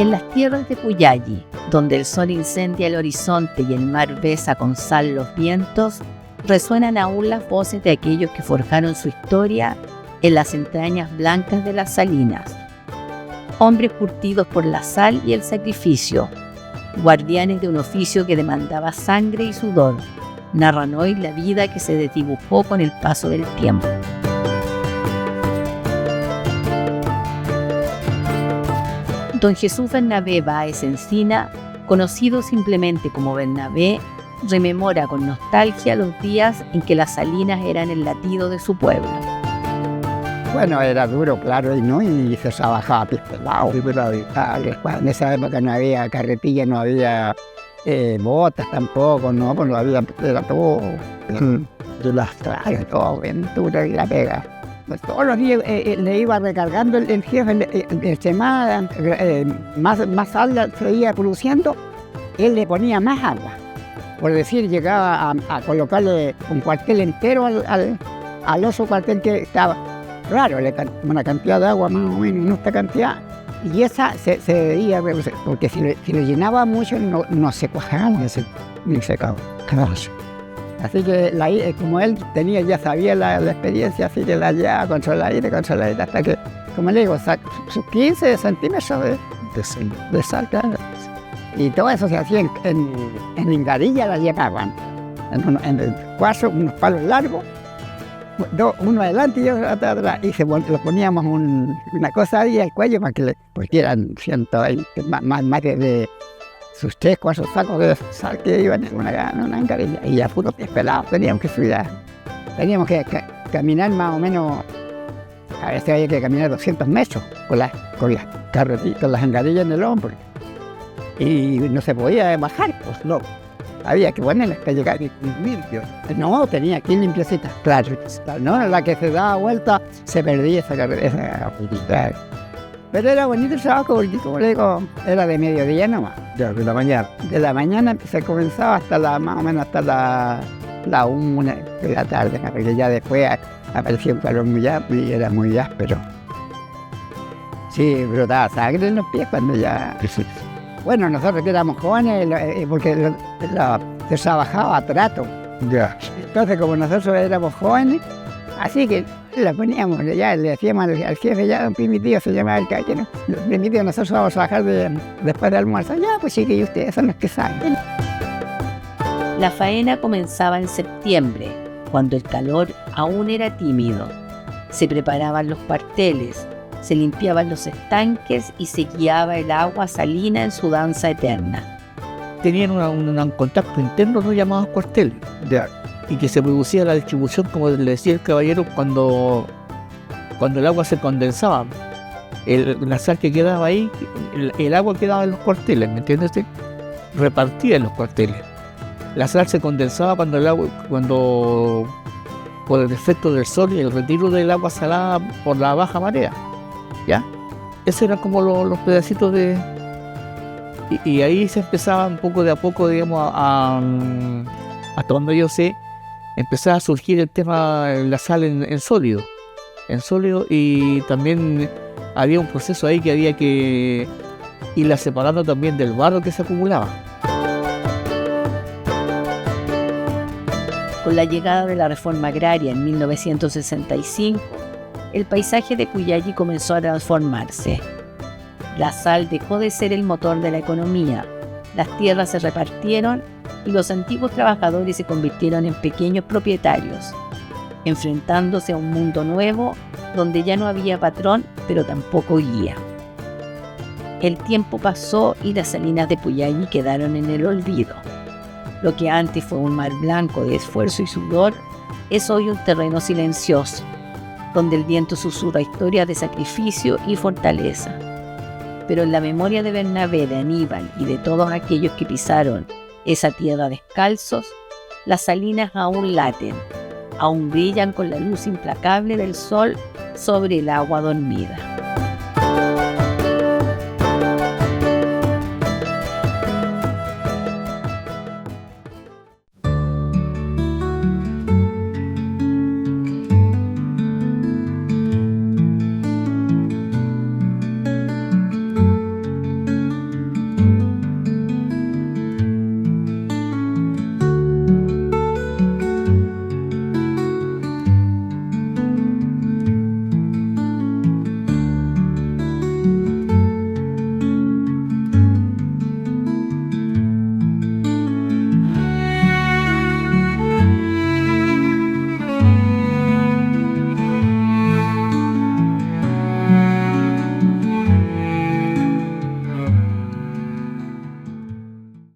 En las tierras de Puyalli, donde el sol incendia el horizonte y el mar besa con sal los vientos, resuenan aún las voces de aquellos que forjaron su historia en las entrañas blancas de las salinas. Hombres curtidos por la sal y el sacrificio, guardianes de un oficio que demandaba sangre y sudor, narran hoy la vida que se desdibujó con el paso del tiempo. Don Jesús Bernabé Báez Encina, conocido simplemente como Bernabé, rememora con nostalgia los días en que las salinas eran el latido de su pueblo. Bueno, era duro, claro, y se trabajaba pies pelados. En esa época no había carretilla, no había botas tampoco, no, pues no había, era todo de las trajes, todo bien duro y la pega. Pues todos los días le iba recargando el jefe, más sal se iba produciendo, él le ponía más agua. Por decir, llegaba a colocarle un cuartel entero al oso cuartel que estaba. Claro, una cantidad de agua más o menos, no esta cantidad. Y esa se debía, porque si lo llenaba mucho no se cuajaba ni secaba. Así que como él ya sabía la experiencia, así que la llevaba controladita, hasta que, como le digo, sus 15 centímetros de sal, claro. Y todo eso se hacía en engarilla, la llevaban. En unos palos largos, uno adelante y otro atrás, y lo poníamos una cosa ahí al cuello para que porque eran 120, más de sus 3, 4 sacos de sal que iban en una engarilla, y ya puro pies pelados teníamos que subir. Teníamos que caminar más o menos, a veces había que caminar 200 metros con las carretitas, con las engarillas en el hombro, y no se podía bajar, pues no. Había que ponerlas para llegar limpio. No, tenía que ir limpiecita, claro. No, la que se daba vuelta se perdía esa carretera. Pero era bonito el trabajo porque, como le digo, era de mediodía nomás. Ya, de la mañana. De la mañana se comenzaba más o menos hasta la 1 de la tarde, porque ya después aparecía un calor muy áspero y era muy áspero. Sí, brotaba sangre en los pies cuando ya... Bueno, nosotros que éramos jóvenes, porque se trabajaba a trato. Ya. Entonces, como nosotros éramos jóvenes, así que la poníamos, ya le decíamos al jefe, ya don Primitivo se llamaba el calle, ¿no? Don Primitivo, nosotros vamos a trabajar después de almuerzo. Ya, pues sí, que ustedes son los que saben. La faena comenzaba en septiembre, cuando el calor aún era tímido. Se preparaban los cuarteles, se limpiaban los estanques y se guiaba el agua salina en su danza eterna. Tenían un contacto interno, no llamados cuarteles, y que se producía la distribución, como le decía el caballero, cuando el agua se condensaba. La sal que quedaba ahí, el agua quedaba en los cuarteles, ¿me entiendes? Repartida en los cuarteles. La sal se condensaba cuando por el efecto del sol y el retiro del agua salada por la baja marea. ¿Ya? Esos eran como los pedacitos de... Y ahí se empezaba un poco de a poco, digamos, hasta cuando yo sé, empezaba a surgir el tema de la sal en sólido, y también había un proceso ahí que había que irla separando también del barro que se acumulaba. Con la llegada de la reforma agraria en 1965, el paisaje de Puyalli comenzó a transformarse. La sal dejó de ser el motor de la economía, las tierras se repartieron y los antiguos trabajadores se convirtieron en pequeños propietarios, enfrentándose a un mundo nuevo donde ya no había patrón, pero tampoco guía. El tiempo pasó y las salinas de Puyalli quedaron en el olvido. Lo que antes fue un mar blanco de esfuerzo y sudor, es hoy un terreno silencioso, donde el viento susurra historias de sacrificio y fortaleza. Pero en la memoria de Bernabé, de Aníbal y de todos aquellos que pisaron esa tierra descalzos, las salinas aún laten, aún brillan con la luz implacable del sol sobre el agua dormida.